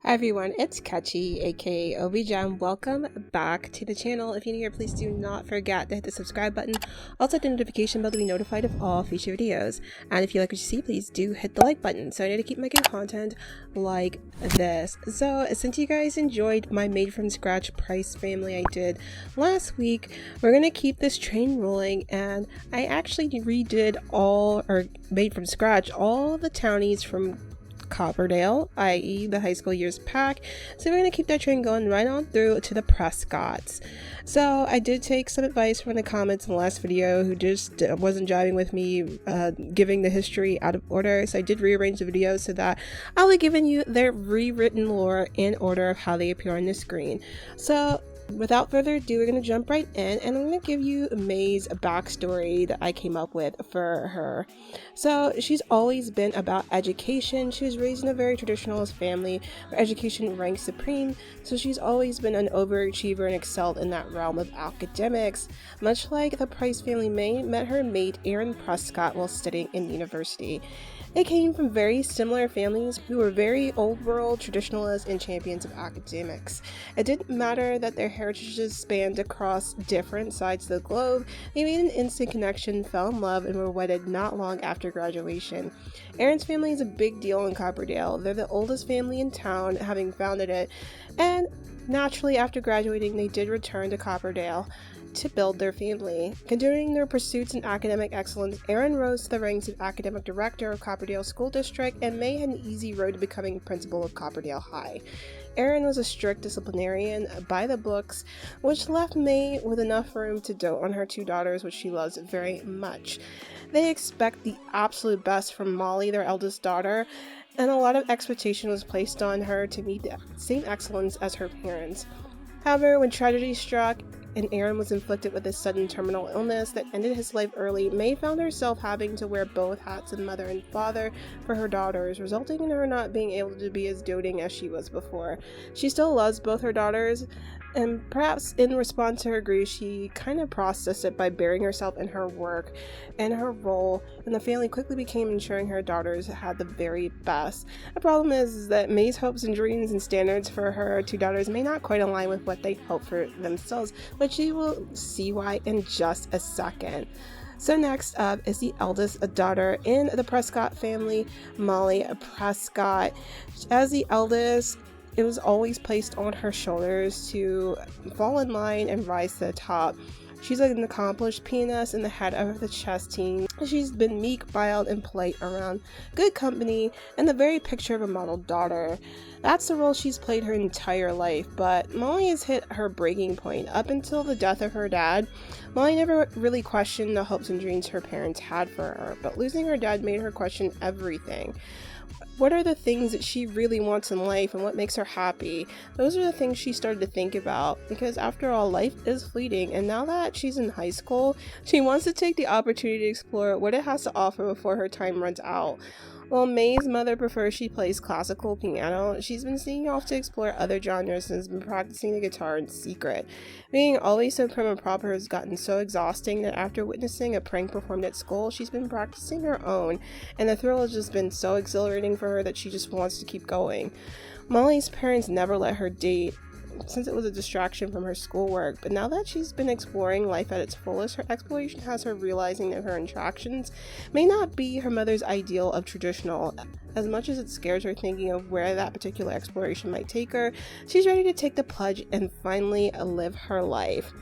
Hi everyone, it's Catchy, aka OBiGem. Welcome back to the channel. If you're new here, please do not forget to hit the subscribe button. Also hit the notification bell to be notified of all future videos. And if you like what you see, please do hit the like button. So I need to keep making content like this. So since you guys enjoyed my made from scratch Price Family I did last week, we're gonna keep this train rolling. And I actually redid made from scratch all the townies from Copperdale, i.e. the high school years pack. So we're going to keep that train going right on through to the Prescotts. So I did take some advice from the comments in the last video who just wasn't jiving with me giving the history out of order. So I did rearrange the videos so that I'll be giving you their rewritten lore in order of how they appear on the screen. So without further ado, we're going to jump right in, and I'm going to give you May's backstory that I came up with for her. So she's always been about education. She was raised in a very traditionalist family where education ranks supreme, so she's always been an overachiever and excelled in that realm of academics. Much like the Price family, May met her mate Aaron Prescott while studying in university. They came from very similar families who were very old world traditionalists and champions of academics. It didn't matter that their heritages spanned across different sides of the globe. They made an instant connection, fell in love, and were wedded not long after graduation. Aaron's family is a big deal in Copperdale. They're the oldest family in town, having founded it, and naturally after graduating they did return to Copperdale to build their family. Continuing their pursuits in academic excellence, Aaron rose to the ranks of academic director of Copperdale School District, and May had an easy road to becoming principal of Copperdale High. Aaron was a strict disciplinarian by the books, which left May with enough room to dote on her two daughters, which she loves very much. They expect the absolute best from Molly, their eldest daughter, and a lot of expectation was placed on her to meet the same excellence as her parents. However, when tragedy struck and Aaron was inflicted with a sudden terminal illness that ended his life early, May found herself having to wear both hats of mother and father for her daughters, resulting in her not being able to be as doting as she was before. She still loves both her daughters, and perhaps in response to her grief, she kind of processed it by burying herself in her work and her role, and the family quickly became ensuring her daughters had the very best. The problem is that May's hopes and dreams and standards for her two daughters may not quite align with what they hope for themselves, which you will see why in just a second. So next up is the eldest daughter in the Prescott family, Molly Prescott. As the eldest, it was always placed on her shoulders to fall in line and rise to the top. She's an accomplished pianist and the head of the chess team. She's been meek, mild, and polite around good company, and the very picture of a model daughter. That's the role she's played her entire life, but Molly has hit her breaking point. Up until the death of her dad, Molly never really questioned the hopes and dreams her parents had for her, but losing her dad made her question everything. What are the things that she really wants in life and what makes her happy? Those are the things she started to think about, because after all, life is fleeting, and now that she's in high school, she wants to take the opportunity to explore what it has to offer before her time runs out. While May's mother prefers she plays classical piano, she's been sneaking off to explore other genres and has been practicing the guitar in secret. Being always so prim and proper has gotten so exhausting that after witnessing a prank performed at school, she's been practicing her own, and the thrill has just been so exhilarating for her that she just wants to keep going. Molly's parents never let her date, since it was a distraction from her schoolwork, but now that she's been exploring life at its fullest, her exploration has her realizing that her attractions may not be her mother's ideal of traditional. As much as it scares her thinking of where that particular exploration might take her, she's ready to take the plunge and finally live her life.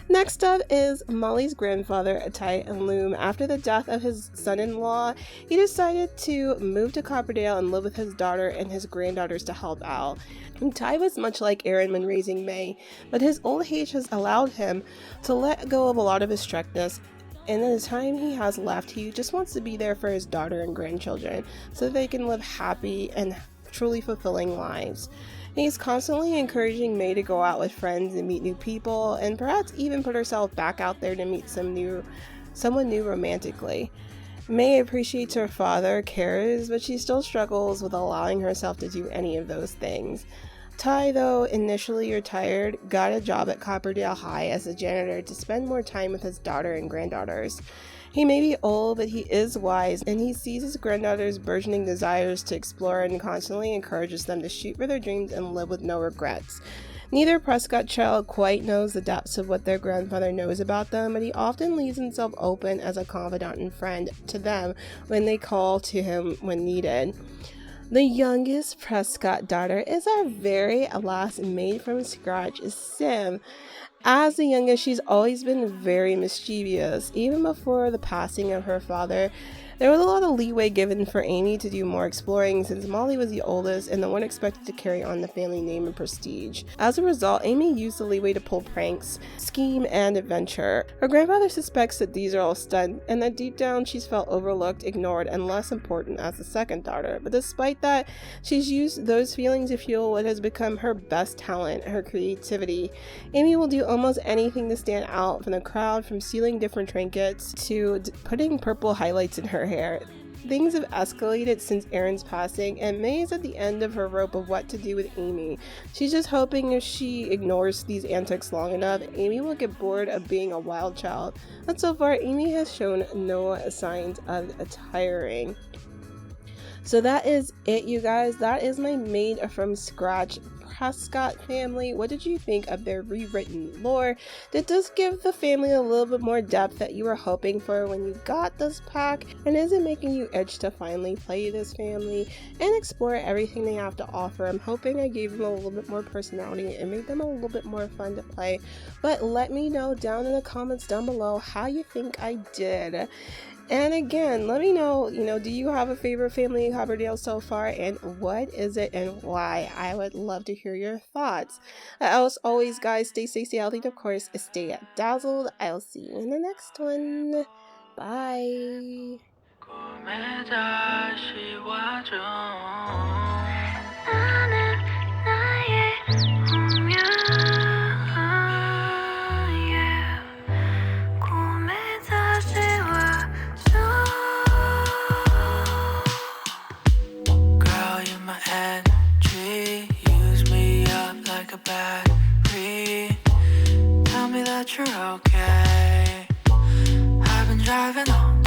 Next up is Molly's grandfather, Ty Loom. After the death of his son-in-law, he decided to move to Copperdale and live with his daughter and his granddaughters to help out. And Ty was much like Aaron when raising May, but his old age has allowed him to let go of a lot of his strictness, and in the time he has left, he just wants to be there for his daughter and grandchildren so that they can live happy and truly fulfilling lives. He's constantly encouraging May to go out with friends and meet new people, and perhaps even put herself back out there to meet someone new romantically. May appreciates her father, cares, but she still struggles with allowing herself to do any of those things. Ty, though initially retired, got a job at Copperdale High as a janitor to spend more time with his daughter and granddaughters. He may be old, but he is wise, and he sees his granddaughter's burgeoning desires to explore and constantly encourages them to shoot for their dreams and live with no regrets. Neither Prescott child quite knows the depths of what their grandfather knows about them, but he often leaves himself open as a confidant and friend to them when they call to him when needed. The youngest Prescott daughter is our very last made from scratch Sim. As the youngest, she's always been very mischievous. Even before the passing of her father, there was a lot of leeway given for Amy to do more exploring since Molly was the oldest and the one expected to carry on the family name and prestige. As a result, Amy used the leeway to pull pranks, scheme, and adventure. Her grandfather suspects that these are all stunts and that deep down she's felt overlooked, ignored, and less important as the second daughter. But despite that, she's used those feelings to fuel what has become her best talent, her creativity. Amy will do almost anything to stand out from the crowd, from stealing different trinkets to putting purple highlights in her hair. Things have escalated since Aaron's passing, and May is at the end of her rope of what to do with Amy. She's just hoping if she ignores these antics long enough, Amy will get bored of being a wild child. But so far, Amy has shown no signs of tiring. So that is it, you guys. That is my made from scratch Prescott family. What did you think of their rewritten lore? Did this give the family a little bit more depth that you were hoping for when you got this pack? And is it making you itch to finally play this family and explore everything they have to offer? I'm hoping I gave them a little bit more personality and made them a little bit more fun to play. But let me know down in the comments down below how you think I did. And again, let me know, do you have a favorite family Coverdale so far, and what is it and why? I would love to hear your thoughts. As always, guys, stay safe, stay healthy, and of course, stay dazzled. I'll see you in the next one. Bye. Battery, tell me that you're okay. I've been driving all